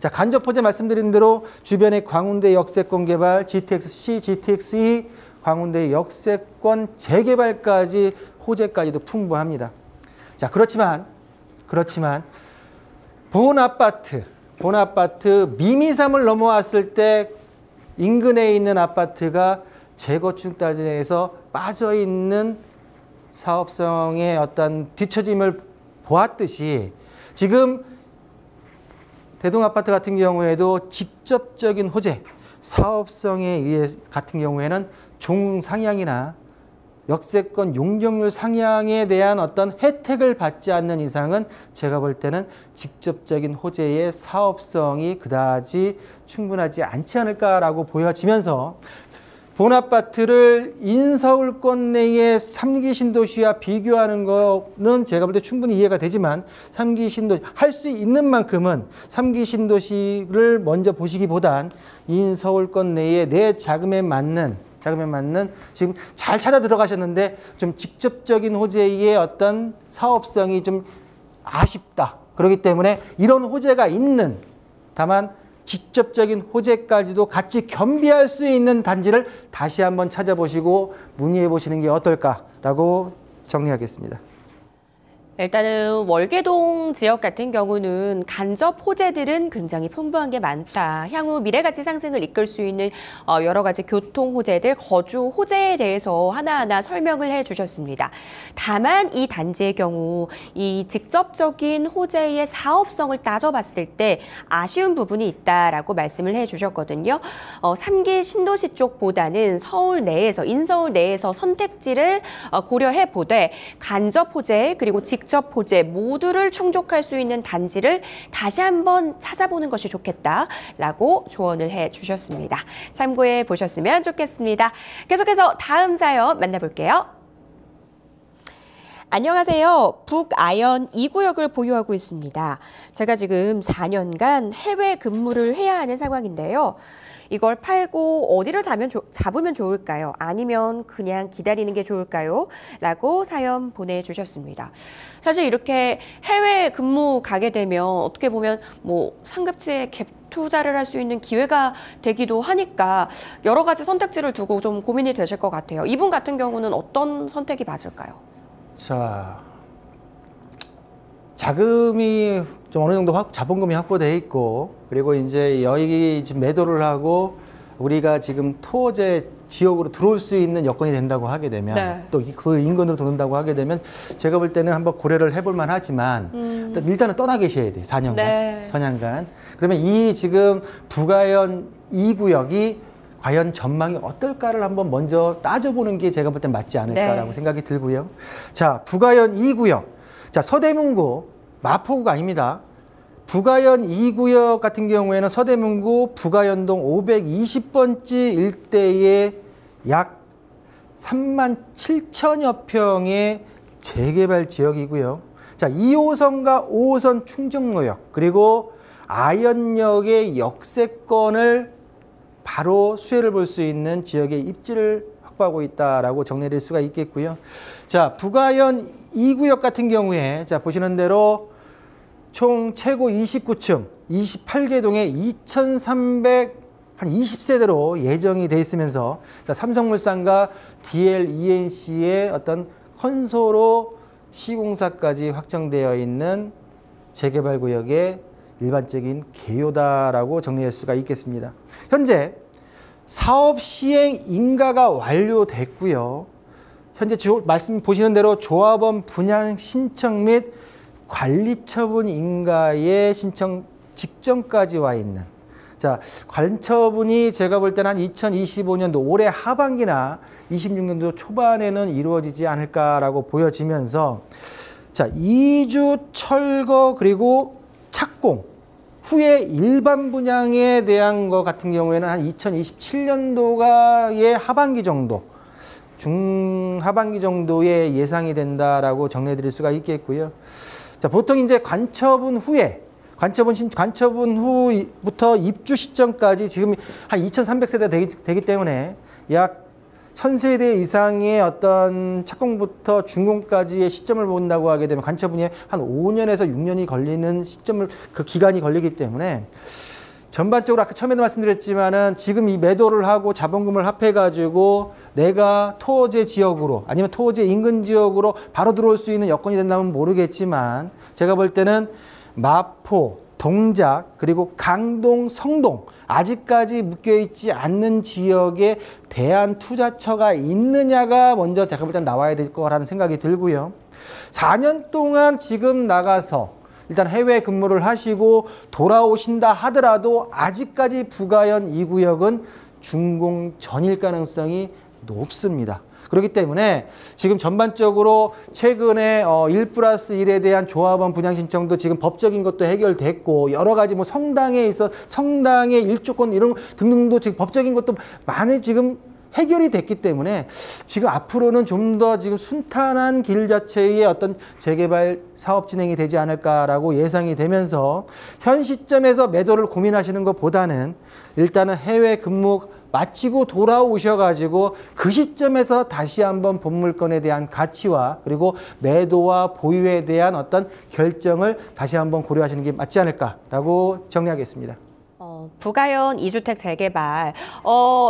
자, 간접 호재 말씀드린 대로 주변에 광운대 역세권 개발, GTX-C, GTX-E, 광운대 역세권 재개발까지 호재까지도 풍부합니다. 자, 그렇지만 본 아파트 미미삼을 넘어왔을 때 인근에 있는 아파트가 재건축 단지에서 빠져있는 사업성의 어떤 뒤처짐을 보았듯이 지금 대동아파트 같은 경우에도 직접적인 호재, 사업성에 의해 같은 경우에는 종상향이나 역세권 용적률 상향에 대한 어떤 혜택을 받지 않는 이상은 제가 볼 때는 직접적인 호재의 사업성이 그다지 충분하지 않지 않을까라고 보여지면서 본 아파트를 인서울권 내의 3기 신도시와 비교하는 거는 제가 볼 때 충분히 이해가 되지만 3기 신도시 할 수 있는 만큼은 3기 신도시를 먼저 보시기보단 인서울권 내에 내 자금에 맞는 지금 잘 찾아 들어가셨는데 좀 직접적인 호재의 어떤 사업성이 좀 아쉽다. 그렇기 때문에 이런 호재가 있는, 다만 직접적인 호재까지도 같이 겸비할 수 있는 단지를 다시 한번 찾아보시고 문의해 보시는 게 어떨까라고 정리하겠습니다. 일단은 월계동 지역 같은 경우는 간접 호재들은 굉장히 풍부한 게 많다. 향후 미래가치 상승을 이끌 수 있는 여러 가지 교통 호재들, 거주 호재에 대해서 하나하나 설명을 해주셨습니다. 다만 이 단지의 경우 이 직접적인 호재의 사업성을 따져봤을 때 아쉬운 부분이 있다라고 말씀을 해주셨거든요. 3기 신도시 쪽보다는 서울 내에서, 인서울 내에서 선택지를 고려해 보되 간접 호재 그리고 직접 호재 모두를 충족할 수 있는 단지를 다시 한번 찾아보는 것이 좋겠다라고 조언을 해주셨습니다. 참고해 보셨으면 좋겠습니다. 계속해서 다음 사연 만나볼게요. 안녕하세요. 북아연 2구역을 보유하고 있습니다. 제가 지금 4년간 해외 근무를 해야 하는 상황인데요. 이걸 팔고 어디를 잡으면 좋을까요? 아니면 그냥 기다리는 게 좋을까요? 라고 사연 보내주셨습니다. 사실 이렇게 해외 근무 가게 되면 어떻게 보면 뭐 상급지에 갭 투자를 할 수 있는 기회가 되기도 하니까 여러 가지 선택지를 두고 좀 고민이 되실 것 같아요. 이분 같은 경우는 어떤 선택이 맞을까요? 자, 자금이 좀 어느 정도 자본금이 확보돼 있고, 그리고 이제 여기 지금 매도를 하고 우리가 지금 토지 지역으로 들어올 수 있는 여건이 된다고 하게 되면, 네. 또 그 인근으로 들어온다고 하게 되면 제가 볼 때는 한번 고려를 해볼 만하지만 일단은 떠나 계셔야 돼요. 4년간, 네. 4년간. 그러면 이 지금 북아연 2구역이 과연 전망이 어떨까를 한번 먼저 따져보는 게 제가 볼 땐 맞지 않을까라고, 네. 생각이 들고요. 자, 북아연 2구역. 자, 서대문구, 마포구가 아닙니다. 북아연 2구역 같은 경우에는 서대문구 북아연동 520번지 일대에 약 37,000여 평의 재개발 지역이고요. 자, 2호선과 5호선 충정로역, 그리고 아연역의 역세권을 바로 수혜를 볼 수 있는 지역의 입지를 확보하고 있다라고 정리될 수가 있겠고요. 자, 북아연 2구역 같은 경우에 자, 보시는 대로 총 최고 29층 28개 동에 2,320세대로 예정이 돼 있으면서 자, 삼성물산과 DLENC의 어떤 컨소로 시공사까지 확정되어 있는 재개발 구역의 일반적인 개요다라고 정리할 수가 있겠습니다. 현재 사업 시행 인가가 완료됐고요. 현재 말씀 보시는 대로 조합원 분양 신청 및 관리처분 인가의 신청 직전까지 와 있는, 자, 관처분이 제가 볼 때는 한 2025년도 올해 하반기나 26년도 초반에는 이루어지지 않을까라고 보여지면서, 자, 이주 철거 그리고 착공 후에 일반 분양에 대한 것 같은 경우에는 한 2027년도가의 하반기 정도, 중하반기 정도의 예상이 된다라고 정리해드릴 수가 있겠고요. 자, 보통 이제 관처분 후부터 입주 시점까지 지금 한 2,300세대 되기 때문에 약 1,000세대 이상의 어떤 착공부터 준공까지의 시점을 본다고 하게 되면 관처분이 한 5년에서 6년이 걸리는 그 기간이 걸리기 때문에 전반적으로 아까 처음에도 말씀드렸지만은 지금 이 매도를 하고 자본금을 합해가지고 내가 토지 지역으로 아니면 토지 인근 지역으로 바로 들어올 수 있는 여건이 된다면 모르겠지만 제가 볼 때는 마포, 동작, 그리고 강동, 성동 아직까지 묶여있지 않는 지역에 대한투자처가 있느냐가 먼저 제가 볼 때 나와야 될 거라는 생각이 들고요. 4년 동안 지금 나가서 일단 해외 근무를 하시고 돌아오신다 하더라도 아직까지 부가현 이 구역은 준공 전일 가능성이 높습니다. 그렇기 때문에 지금 전반적으로 최근에 1+1에 대한 조합원 분양 신청도 지금 법적인 것도 해결됐고 여러 가지 뭐 성당의 일조권 이런 등등도 지금 법적인 것도 많이 지금 해결이 됐기 때문에 지금 앞으로는 좀 더 지금 순탄한 길 자체의 어떤 재개발 사업 진행이 되지 않을까라고 예상이 되면서 현 시점에서 매도를 고민하시는 것보다는 일단은 해외 근무 마치고 돌아오셔가지고 그 시점에서 다시 한번 본물건에 대한 가치와 그리고 매도와 보유에 대한 어떤 결정을 다시 한번 고려하시는 게 맞지 않을까라고 정리하겠습니다. 부가현 2주택 재개발,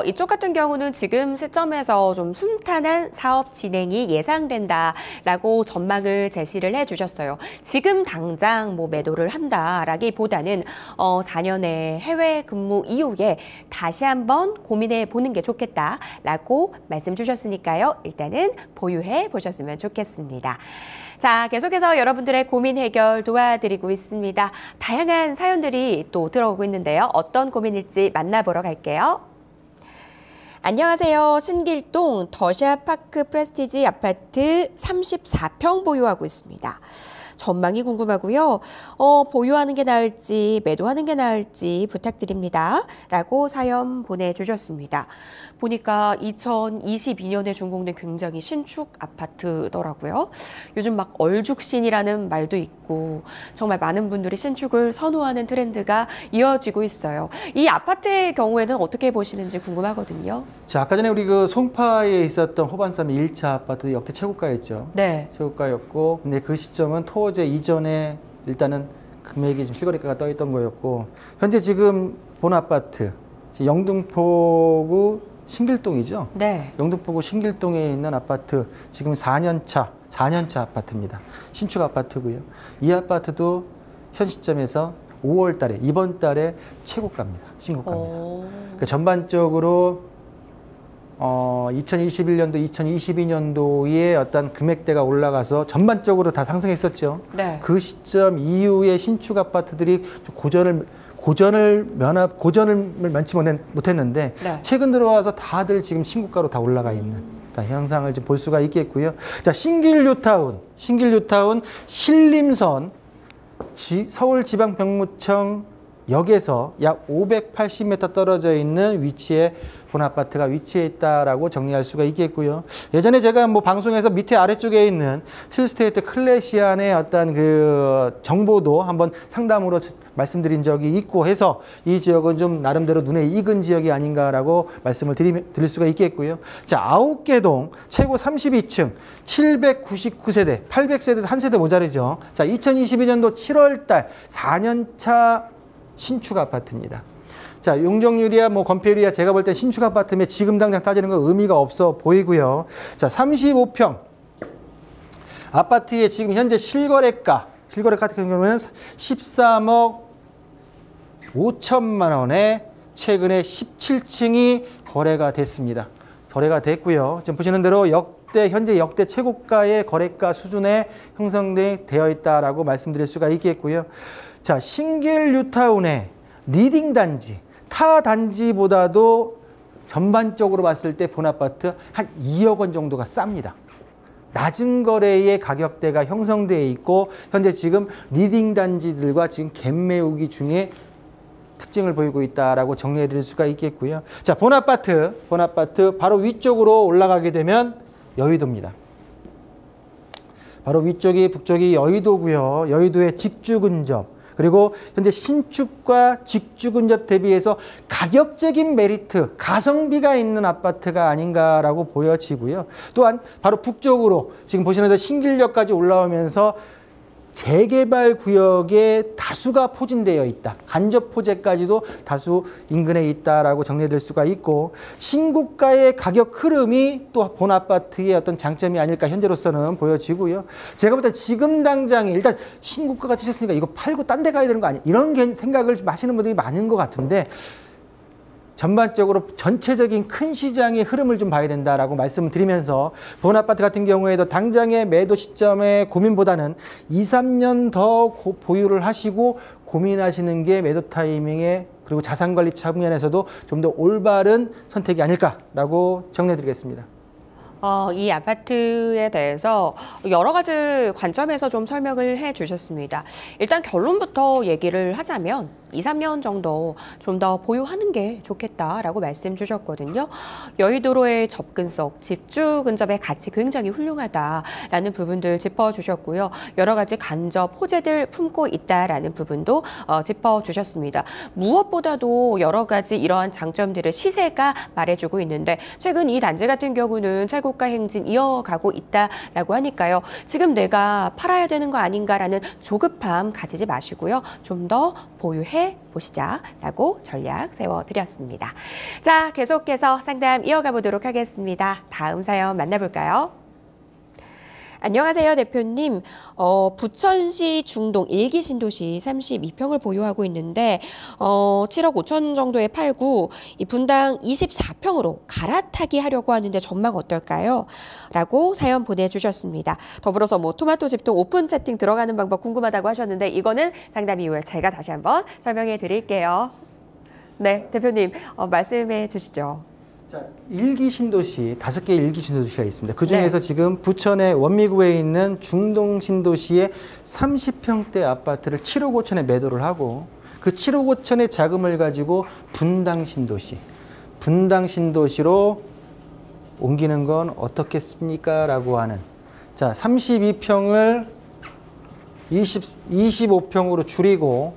이쪽 같은 경우는 지금 시점에서 좀 순탄한 사업 진행이 예상된다라고 전망을 제시를 해주셨어요. 지금 당장 뭐 매도를 한다라기보다는 4년의 해외 근무 이후에 다시 한번 고민해 보는 게 좋겠다라고 말씀 주셨으니까요. 일단은 보유해 보셨으면 좋겠습니다. 자, 계속해서 여러분들의 고민 해결 도와드리고 있습니다. 다양한 사연들이 또 들어오고 있는데요. 어떤 고민일지 만나보러 갈게요. 안녕하세요. 신길동 더샤파크 프레스티지 아파트 34평 보유하고 있습니다. 전망이 궁금하고요. 보유하는 게 나을지 매도하는 게 나을지 부탁드립니다. 라고 사연 보내주셨습니다. 보니까 2022년에 준공된 굉장히 신축 아파트더라고요. 요즘 막 얼죽신이라는 말도 있고 정말 많은 분들이 신축을 선호하는 트렌드가 이어지고 있어요. 이 아파트의 경우에는 어떻게 보시는지 궁금하거든요. 자, 아까 전에 우리 그 송파에 있었던 호반섬 1차 아파트 역대 최고가였죠. 네. 최고가였고, 근데 그 시점은 토제 이전에 일단은 금액이 지금 실거래가가 떠 있던 거였고, 현재 지금 본 아파트 영등포구 신길동이죠. 네. 영등포구 신길동에 있는 아파트 지금 4년차 아파트입니다. 신축 아파트고요. 이 아파트도 현 시점에서 5월 달에 이번 달에 최고가입니다. 신고가입니다. 그러니까 전반적으로 2021년도, 2022년도에 어떤 금액대가 올라가서 전반적으로 다 상승했었죠. 네. 그 시점 이후에 신축 아파트들이 고전을 면치 못했는데 네. 최근 들어와서 다들 지금 신고가로 다 올라가 있는 현상을 좀 볼 수가 있겠고요. 자, 신길뉴타운 신림선 서울지방병무청 역에서 약 580m 떨어져 있는 위치에 본 아파트가 위치해 있다라고 정리할 수가 있겠고요. 예전에 제가 뭐 방송에서 밑에 아래쪽에 있는 힐스테이트 클래시안의 어떤 그 정보도 한번 상담으로 말씀드린 적이 있고 해서 이 지역은 좀 나름대로 눈에 익은 지역이 아닌가라고 말씀을 드릴 수가 있겠고요. 자, 아홉개동 최고 32층 799세대, 800세대에서 한 세대 모자르죠. 자, 2022년도 7월 달 4년차 신축 아파트입니다. 자, 용적률이야 뭐 건폐율이야 제가 볼 때 신축 아파트면 지금 당장 따지는 건 의미가 없어 보이고요. 자, 35평 아파트의 지금 현재 실거래가 같은 경우는 13억 5천만 원에 최근에 17층이 거래가 됐습니다. 거래가 됐고요. 지금 보시는 대로 현재 역대 최고가의 거래가 수준에 형성되어 있다라고 말씀드릴 수가 있겠고요. 자, 신길 뉴타운의 리딩 단지, 타 단지보다도 전반적으로 봤을 때 본아파트 한 2억 원 정도가 쌉니다. 낮은 거래의 가격대가 형성되어 있고 현재 지금 리딩 단지들과 지금 갭 메우기 중에 특징을 보이고 있다라고 정리해 드릴 수가 있겠고요. 자, 본아파트 바로 위쪽으로 올라가게 되면 여의도입니다. 바로 위쪽이 북쪽이 여의도고요. 여의도의 직주 근접, 그리고 현재 신축과 직주 근접 대비해서 가격적인 메리트, 가성비가 있는 아파트가 아닌가라고 보여지고요. 또한 바로 북쪽으로 지금 보시는 대로 신길역까지 올라오면서 재개발 구역에 다수가 포진되어 있다. 간접 포재까지도 다수 인근에 있다라고 정리될 수가 있고, 신고가의 가격 흐름이 또 본 아파트의 어떤 장점이 아닐까 현재로서는 보여지고요. 제가 볼 때 지금 당장에 일단 신고가가 치셨으니까 이거 팔고 딴 데 가야 되는 거 아니야? 이런 생각을 좀 하시는 분들이 많은 것 같은데, 전반적으로 전체적인 큰 시장의 흐름을 좀 봐야 된다라고 말씀을 드리면서, 본 아파트 같은 경우에도 당장의 매도 시점의 고민보다는 2, 3년 더 보유를 하시고 고민하시는 게 매도 타이밍에, 그리고 자산관리 측면에서도 좀 더 올바른 선택이 아닐까라고 정리해드리겠습니다. 이 아파트에 대해서 여러 가지 관점에서 좀 설명을 해 주셨습니다. 일단 결론부터 얘기를 하자면 2, 3년 정도 좀 더 보유하는 게 좋겠다라고 말씀 주셨거든요. 여의도로의 접근성, 집주 근접의 가치 굉장히 훌륭하다라는 부분들 짚어주셨고요. 여러 가지 간접 호재들 품고 있다라는 부분도 짚어주셨습니다. 무엇보다도 여러 가지 이러한 장점들을 시세가 말해주고 있는데, 최근 이 단지 같은 경우는 최고가 행진 이어가고 있다라고 하니까요. 지금 내가 팔아야 되는 거 아닌가라는 조급함 가지지 마시고요. 좀 더 보유해 보시자라고 전략 세워드렸습니다. 자, 계속해서 상담 이어가 보도록 하겠습니다. 다음 사연 만나볼까요? 안녕하세요, 대표님. 부천시 중동 1기 신도시 32평을 보유하고 있는데 7억 5천 정도에 팔고 이 분당 24평으로 갈아타기 하려고 하는데 전망 어떨까요? 라고 사연 보내주셨습니다. 더불어서 토마토집도 오픈 채팅 들어가는 방법 궁금하다고 하셨는데, 이거는 상담 이후에 제가 다시 한번 설명해 드릴게요. 네, 대표님 말씀해 주시죠. 자, 1기 신도시, 5개의 1기 신도시가 있습니다. 그중에서 지금 부천의 원미구에 있는 중동 신도시의 30평대 아파트를 7억 5천에 매도를 하고, 그 7억 5천의 자금을 가지고 분당 신도시로 옮기는 건 어떻겠습니까? 라고 하는, 자, 32평을 25평으로 줄이고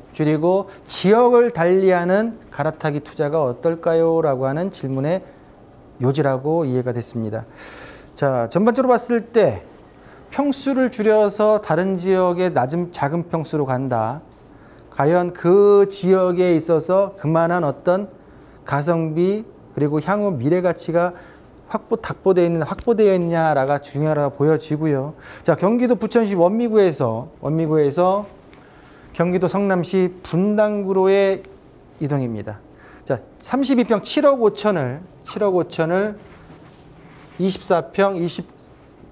지역을 달리하는 갈아타기 투자가 어떨까요? 라고 하는 질문에 요지라고 이해가 됐습니다. 자, 전반적으로 봤을 때 평수를 줄여서 다른 지역의 작은 평수로 간다. 과연 그 지역에 있어서 그만한 가성비 그리고 향후 미래 가치가 확보되어 있냐가 중요하다고 보여지고요. 자, 경기도 부천시 원미구에서 경기도 성남시 분당구로의 이동입니다. 자, 32평 7억 5천을 24평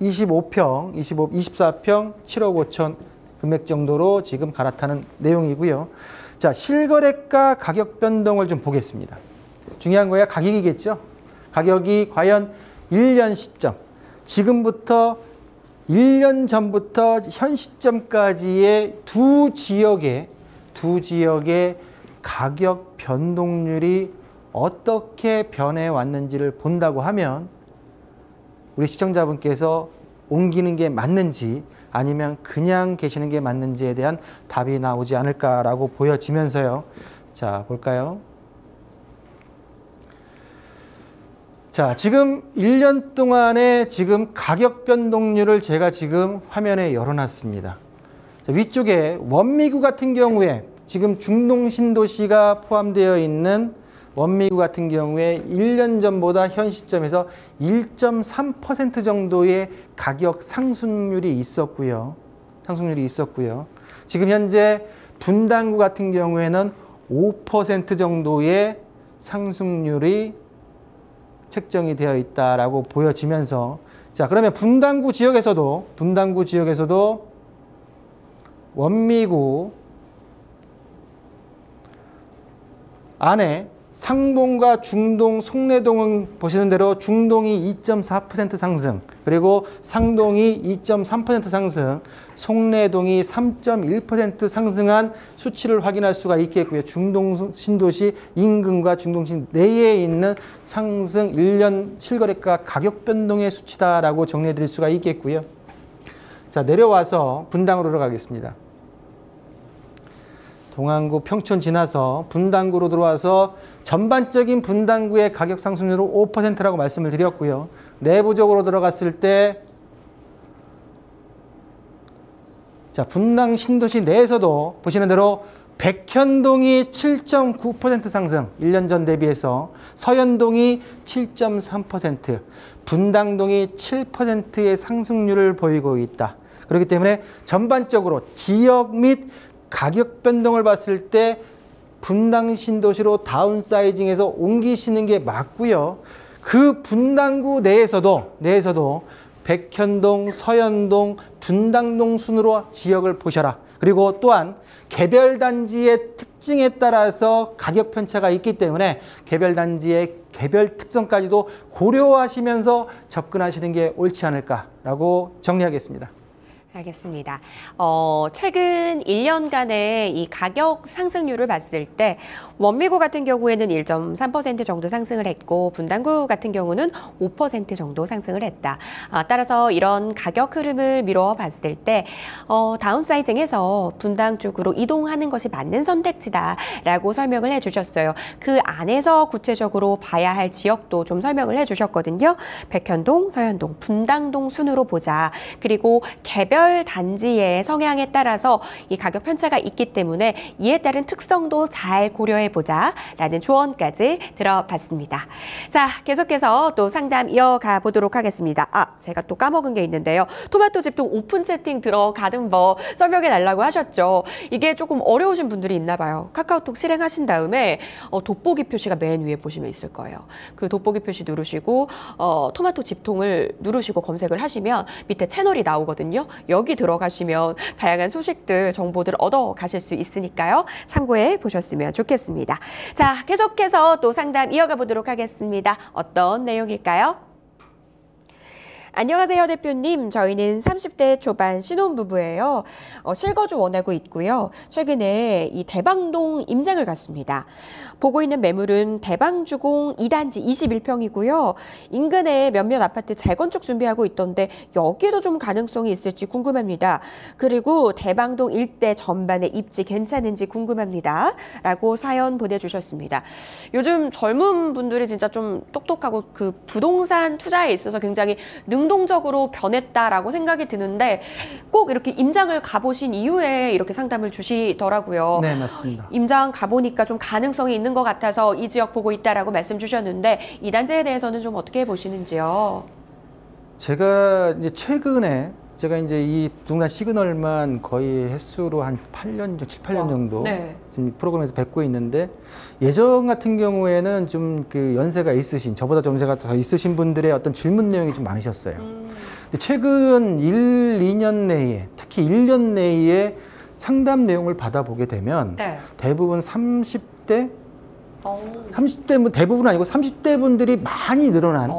24평 7억 5천 금액 정도로 지금 갈아타는 내용이고요. 자, 실거래가 가격 변동을 좀 보겠습니다. 중요한 거야 가격이겠죠. 가격이 과연 1년 시점, 지금부터 1년 전부터 현 시점까지의 두 지역의 가격 변동률이 어떻게 변해 왔는지를 본다고 하면, 우리 시청자분께서 옮기는 게 맞는지 아니면 그냥 계시는 게 맞는지에 대한 답이 나오지 않을까라고 보여지면서요. 자, 볼까요? 자, 지금 1년 동안의 지금 가격 변동률을 제가 지금 화면에 열어놨습니다. 자, 위쪽에 원미구 같은 경우에 지금 중동 신도시가 포함되어 있는 원미구 같은 경우에 1년 전보다 현 시점에서 1.3% 정도의 가격 상승률이 있었고요. 지금 현재 분당구 같은 경우에는 5% 정도의 상승률이 책정이 되어 있다라고 보여지면서, 자, 그러면 분당구 지역에서도 원미구 안에 상동과 중동, 송내동은 보시는 대로 중동이 2.4% 상승, 그리고 상동이 2.3% 상승, 송내동이 3.1% 상승한 수치를 확인할 수가 있겠고요. 중동 신도시 인근과 중동신 내에 있는 상승 1년 실거래가 가격 변동의 수치다라고 정리해 드릴 수가 있겠고요. 자, 내려와서 분당으로 들어가겠습니다. 동안구 평촌 지나서 분당구로 들어와서 전반적인 분당구의 가격 상승률은 5%라고 말씀을 드렸고요. 내부적으로 들어갔을 때, 자, 분당 신도시 내에서도 보시는 대로 백현동이 7.9% 상승, 1년 전 대비해서, 서현동이 7.3%, 분당동이 7%의 상승률을 보이고 있다. 그렇기 때문에 전반적으로 지역 및 가격 변동을 봤을 때 분당 신도시로 다운사이징해서 옮기시는 게 맞고요. 그 분당구 내에서도 백현동, 서현동, 분당동 순으로 지역을 보셔라. 그리고 또한 개별 단지의 특징에 따라서 가격 편차가 있기 때문에 개별 단지의 개별 특성까지도 고려하시면서 접근하시는 게 옳지 않을까라고 정리하겠습니다. 알겠습니다. 최근 1년간의 이 가격 상승률을 봤을 때 원미구 같은 경우에는 1.3% 정도 상승을 했고 분당구 같은 경우는 5% 정도 상승을 했다. 따라서 이런 가격 흐름을 미루어 봤을 때 다운사이징해서 분당 쪽으로 이동하는 것이 맞는 선택지다라고 설명을 해주셨어요. 그 안에서 구체적으로 봐야 할 지역도 좀 설명을 해주셨거든요. 백현동, 서현동, 분당동 순으로 보자. 그리고 개별 단지의 성향에 따라서 이 가격 편차가 있기 때문에 이에 따른 특성도 잘 고려해보자 라는 조언까지 들어봤습니다. 자, 계속해서 또 상담 이어가 보도록 하겠습니다. 제가 또 까먹은 게 있는데요. 토마토 집통 오픈 채팅 들어가는 법 설명해 달라고 하셨죠. 이게 조금 어려우신 분들이 있나 봐요. 카카오톡 실행하신 다음에 돋보기 표시가 맨 위에 보시면 있을 거예요. 그 돋보기 표시 누르시고 토마토 집통을 누르시고 검색을 하시면 밑에 채널이 나오거든요. 여기 들어가시면 다양한 소식들, 정보들 얻어 가실 수 있으니까요. 참고해 보셨으면 좋겠습니다. 자, 계속해서 또 상담 이어가 보도록 하겠습니다. 어떤 내용일까요? 안녕하세요, 대표님. 저희는 30대 초반 신혼부부예요. 실거주 원하고 있고요. 최근에 이 대방동 임장을 갔습니다. 보고 있는 매물은 대방주공 2단지 21평이고요. 인근에 몇몇 아파트 재건축 준비하고 있던데 여기도 좀 가능성이 있을지 궁금합니다. 그리고 대방동 일대 전반의 입지 괜찮은지 궁금합니다. 라고 사연 보내주셨습니다. 요즘 젊은 분들이 진짜 좀 똑똑하고 그 부동산 투자에 있어서 굉장히 능동적으로 변했다라고 생각이 드는데 꼭 이렇게 임장을 가보신 이후에 이렇게 상담을 주시더라고요. 네, 맞습니다. 임장 가보니까 좀 가능성이 있는 것 같아서 이 지역 보고 있다라고 말씀 주셨는데 이 단지에 대해서는 좀 어떻게 보시는지요? 제가 이제 최근에 이 부동산 시그널만 거의 횟수로 한 8년, 7, 8년 정도 네. 지금 프로그램에서 뵙고 있는데 예전 같은 경우에는 좀 그 연세가 있으신, 저보다 좀 연세가 더 있으신 분들의 어떤 질문 내용이 좀 많으셨어요. 근데 최근 1, 2년 내에, 특히 1년 내에 상담 내용을 받아보게 되면 네. 대부분 30대, 30대 대부분 아니고 30대 분들이 많이 늘어난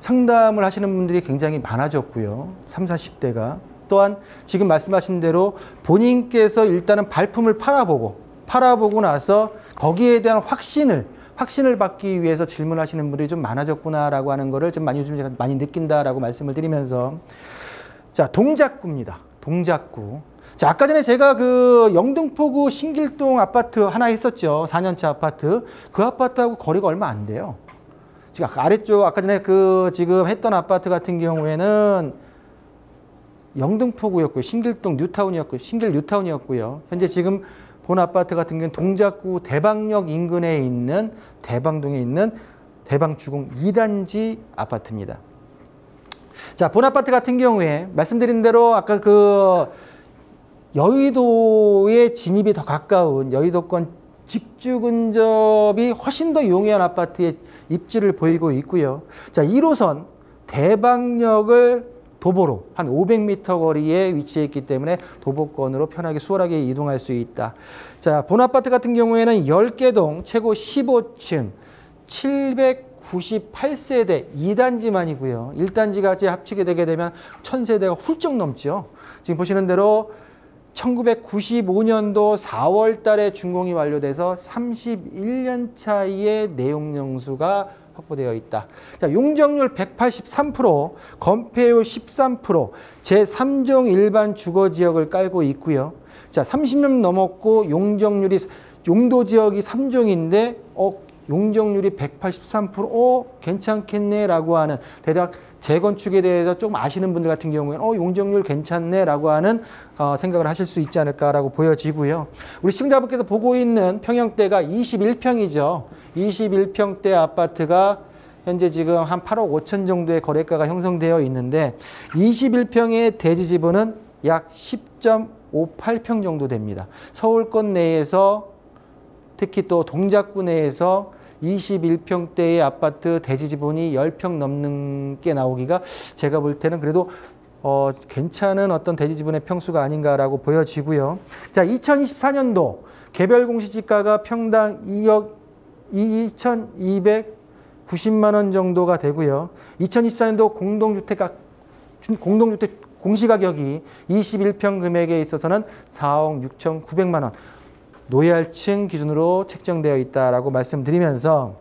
상담을 하시는 분들이 굉장히 많아졌고요. 30, 40대가. 또한 지금 말씀하신 대로 본인께서 일단은 발품을 팔아보고 나서 거기에 대한 확신을 받기 위해서 질문하시는 분들이 좀 많아졌구나라고 하는 거를 좀 요즘 제가 많이 느낀다라고 말씀을 드리면서, 자, 동작구입니다. 동작구. 자, 아까 전에 제가 그 영등포구 신길동 아파트 하나 했었죠. 4년차 아파트. 그 아파트하고 거리가 얼마 안 돼요. 지금 아래쪽 아까 전에 그 지금 했던 아파트 같은 경우에는 영등포구였고요. 신길동 뉴타운이었고요. 신길 뉴타운이었고요. 현재 지금 본 아파트 같은 경우는 동작구 대방역 인근에 있는 대방동에 있는 대방주공 2단지 아파트입니다. 자, 본 아파트 같은 경우에 말씀드린 대로 아까 그 여의도에 진입이 더 가까운 여의도권 직주 근접이 훨씬 더 용이한 아파트의 입지를 보이고 있고요. 자, 1호선 대방역을 도보로 한 500m 거리에 위치해 있기 때문에 도보권으로 편하게 수월하게 이동할 수 있다. 자, 본 아파트 같은 경우에는 10개 동 최고 15층 798세대 2단지만이고요. 1단지까지 합치게 되게 되면 1000세대가 훌쩍 넘죠. 지금 보시는 대로 1995년도 4월 달에 준공이 완료돼서 31년 차의 내용영수가 확보되어 있다. 자, 용적률 183%, 건폐율 13%, 제3종 일반 주거지역을 깔고 있고요. 자, 30년 넘었고 용도지역이 3종인데 용적률이 183%, 괜찮겠네라고 하는 대략 재건축에 대해서 좀 아시는 분들 같은 경우에는 용적률 괜찮네라고 하는 생각을 하실 수 있지 않을까라고 보여지고요. 우리 시청자분께서 보고 있는 평형대가 21평이죠. 21평대 아파트가 현재 지금 한 8억 5천 정도의 거래가가 형성되어 있는데 21평의 대지 지분은 약 10.58평 정도 됩니다. 서울권 내에서 특히 또 동작구 내에서 21평대의 아파트 대지 지분이 10평 넘게 나오기가 제가 볼 때는 그래도 괜찮은 어떤 대지 지분의 평수가 아닌가라고 보여지고요. 자, 2024년도 개별 공시지가가 평당 2억 2,290만 원 정도가 되고요. 2024년도 공동주택 공시가격이 21평 금액에 있어서는 4억 6,900만 원. 노열층 기준으로 책정되어 있다라고 말씀드리면서,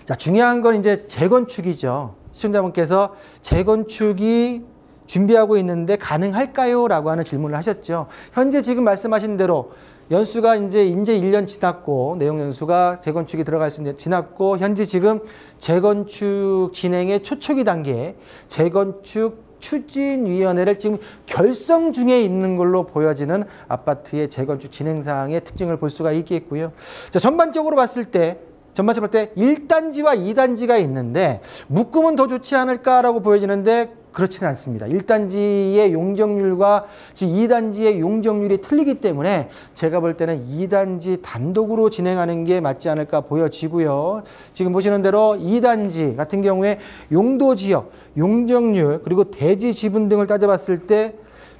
자, 중요한 건 이제 재건축이죠. 시청자분께서 재건축이 준비하고 있는데 가능할까요? 라고 하는 질문을 하셨죠. 현재 지금 말씀하신 대로 연수가 이제 1년 지났고, 내용 연수가 재건축이 들어갈 수 있는 지났고, 현재 지금 재건축 진행의 초초기 단계, 재건축 추진위원회를 지금 결성 중에 있는 걸로 보여지는 아파트의 재건축 진행 사항의 특징을 볼 수가 있겠고요. 자, 전반적으로 봤을 때 1단지와 2단지가 있는데 묶으면 더 좋지 않을까라고 보여지는데 그렇지는 않습니다. 1단지의 용적률과 지금 2단지의 용적률이 틀리기 때문에 제가 볼 때는 2단지 단독으로 진행하는 게 맞지 않을까 보여지고요. 지금 보시는 대로 2단지 같은 경우에 용도지역, 용적률, 그리고 대지 지분 등을 따져봤을 때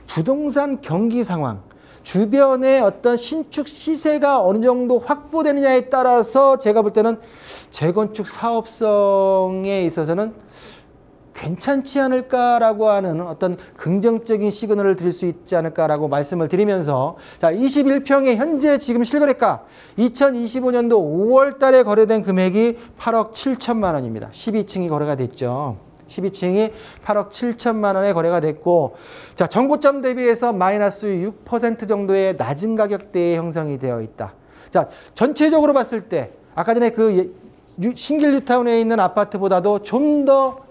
부동산 경기 상황, 주변의 어떤 신축 시세가 어느 정도 확보되느냐에 따라서 제가 볼 때는 재건축 사업성에 있어서는 괜찮지 않을까라고 하는 어떤 긍정적인 시그널을 드릴 수 있지 않을까라고 말씀을 드리면서, 자, 21평의 현재 지금 실거래가 2025년도 5월 달에 거래된 금액이 8억 7천만 원입니다. 12층이 거래가 됐죠. 12층이 8억 7천만 원에 거래가 됐고, 자, 전고점 대비해서 마이너스 6% 정도의 낮은 가격대에 형성이 되어 있다. 자, 전체적으로 봤을 때 아까 전에 그 신길 뉴타운에 있는 아파트보다도 좀 더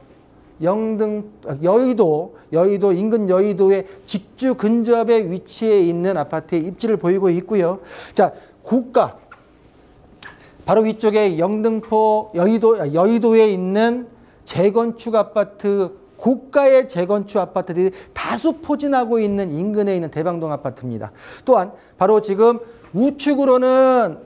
여의도 인근 여의도의 직주 근접에 위치해 있는 아파트의 입지를 보이고 있고요. 자, 고가 바로 위쪽에 영등포 여의도에 있는 재건축 아파트, 고가의 재건축 아파트들이 다수 포진하고 있는 인근에 있는 대방동 아파트입니다. 또한 바로 지금 우측으로는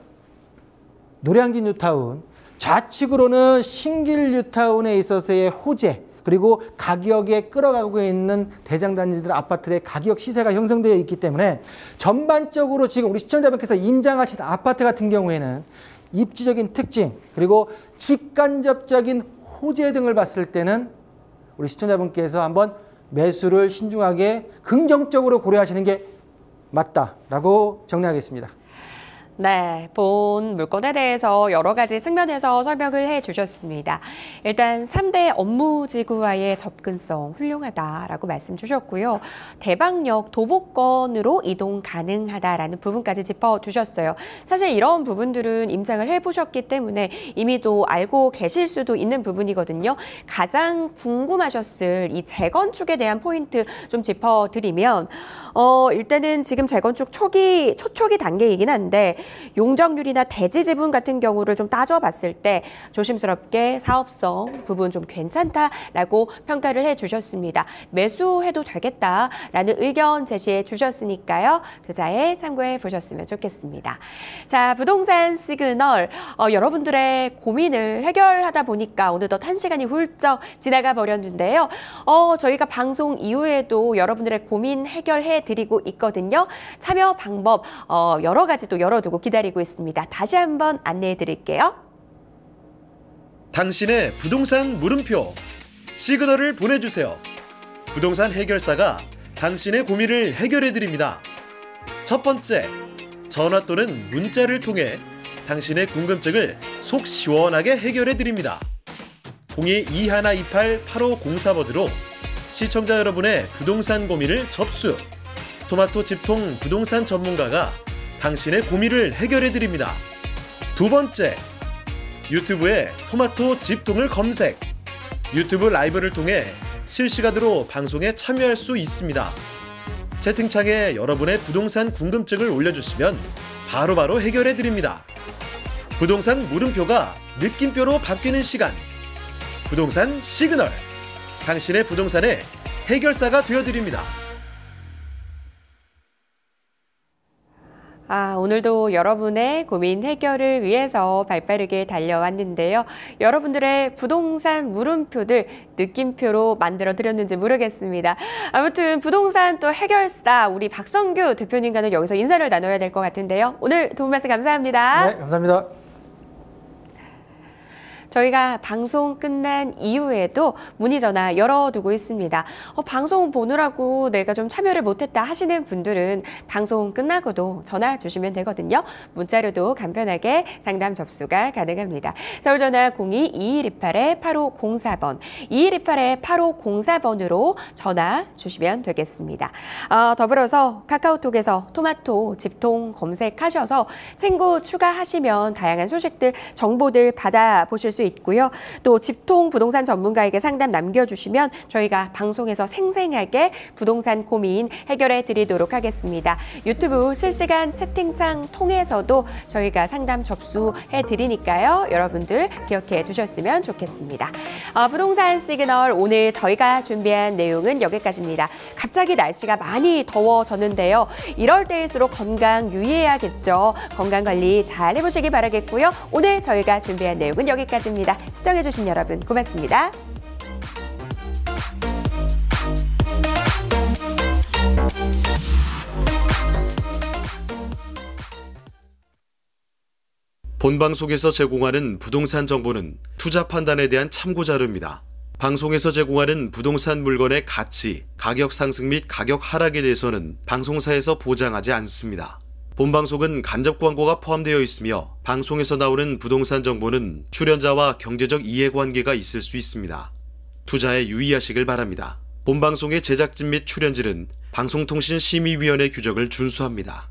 노량진 뉴타운, 좌측으로는 신길 뉴타운에 있어서의 호재, 그리고 가격에 끌어가고 있는 대장단지들 아파트의 가격 시세가 형성되어 있기 때문에 전반적으로 지금 우리 시청자분께서 임장하신 아파트 같은 경우에는 입지적인 특징, 그리고 직간접적인 호재 등을 봤을 때는 우리 시청자분께서 한번 매수를 신중하게 긍정적으로 고려하시는 게 맞다라고 정리하겠습니다. 네, 본 물건에 대해서 여러 가지 측면에서 설명을 해주셨습니다. 일단 3대 업무지구와의 접근성 훌륭하다라고 말씀 주셨고요. 대방역 도보권으로 이동 가능하다라는 부분까지 짚어주셨어요. 사실 이런 부분들은 임장을 해보셨기 때문에 이미도 알고 계실 수도 있는 부분이거든요. 가장 궁금하셨을 이 재건축에 대한 포인트 좀 짚어드리면 일단은 지금 재건축 초초기 단계이긴 한데 용적률이나 대지 지분 같은 경우를 좀 따져봤을 때 조심스럽게 사업성 부분 좀 괜찮다라고 평가를 해주셨습니다. 매수해도 되겠다라는 의견 제시해 주셨으니까요. 투자에 참고해 보셨으면 좋겠습니다. 자, 부동산 시그널 여러분들의 고민을 해결하다 보니까 어느덧 1시간이 훌쩍 지나가 버렸는데요. 저희가 방송 이후에도 여러분들의 고민 해결해 드리고 있거든요. 참여 방법 여러 가지 또 열어두고 기다리고 있습니다. 다시 한번 안내해 드릴게요. 당신의 부동산 물음표 시그널을 보내주세요. 부동산 해결사가 당신의 고민을 해결해 드립니다. 첫 번째, 전화 또는 문자를 통해 당신의 궁금증을 속 시원하게 해결해 드립니다. 02-2128-8504번으로 시청자 여러분의 부동산 고민을 접수. 토마토 집통 부동산 전문가가 당신의 고민을 해결해 드립니다. 두 번째, 유튜브에 토마토 집통을 검색. 유튜브 라이브를 통해 실시간으로 방송에 참여할 수 있습니다. 채팅창에 여러분의 부동산 궁금증을 올려주시면 바로바로 해결해 드립니다. 부동산 물음표가 느낌표로 바뀌는 시간. 부동산 시그널. 당신의 부동산의 해결사가 되어드립니다. 오늘도 여러분의 고민 해결을 위해서 발빠르게 달려왔는데요. 여러분들의 부동산 물음표들 느낌표로 만들어 드렸는지 모르겠습니다. 아무튼 부동산 또 해결사 우리 박성규 대표님과는 여기서 인사를 나눠야 될 것 같은데요. 오늘 도움 말씀 감사합니다. 네, 감사합니다. 저희가 방송 끝난 이후에도 문의 전화 열어두고 있습니다. 방송 보느라고 내가 좀 참여를 못했다 하시는 분들은 방송 끝나고도 전화 주시면 되거든요. 문자로도 간편하게 상담 접수가 가능합니다. 서울전화 02-2128-8504번, 2128-8504번으로 전화 주시면 되겠습니다. 더불어서 카카오톡에서 토마토 집통 검색하셔서 친구 추가하시면 다양한 소식들, 정보들 받아보실 수 있고요. 또 집통 부동산 전문가에게 상담 남겨주시면 저희가 방송에서 생생하게 부동산 고민 해결해 드리도록 하겠습니다. 유튜브 실시간 채팅창 통해서도 저희가 상담 접수해 드리니까요. 여러분들 기억해 두셨으면 좋겠습니다. 부동산 시그널 오늘 저희가 준비한 내용은 여기까지입니다. 갑자기 날씨가 많이 더워졌는데요. 이럴 때일수록 건강 유의해야겠죠. 건강관리 잘 해보시기 바라겠고요. 오늘 저희가 준비한 내용은 여기까지입니다. 시청해주신 여러분 고맙습니다. 본방송에서 제공하는 부동산 정보는 투자 판단에 대한 참고 자료입니다. 방송에서 제공하는 부동산 물건의 가치, 가격 상승 및 가격 하락에 대해서는 방송사에서 보장하지 않습니다. 본방송은 간접 광고가 포함되어 있으며 방송에서 나오는 부동산 정보는 출연자와 경제적 이해관계가 있을 수 있습니다. 투자에 유의하시길 바랍니다. 본방송의 제작진 및 출연진은 방송통신심의위원회 규정을 준수합니다.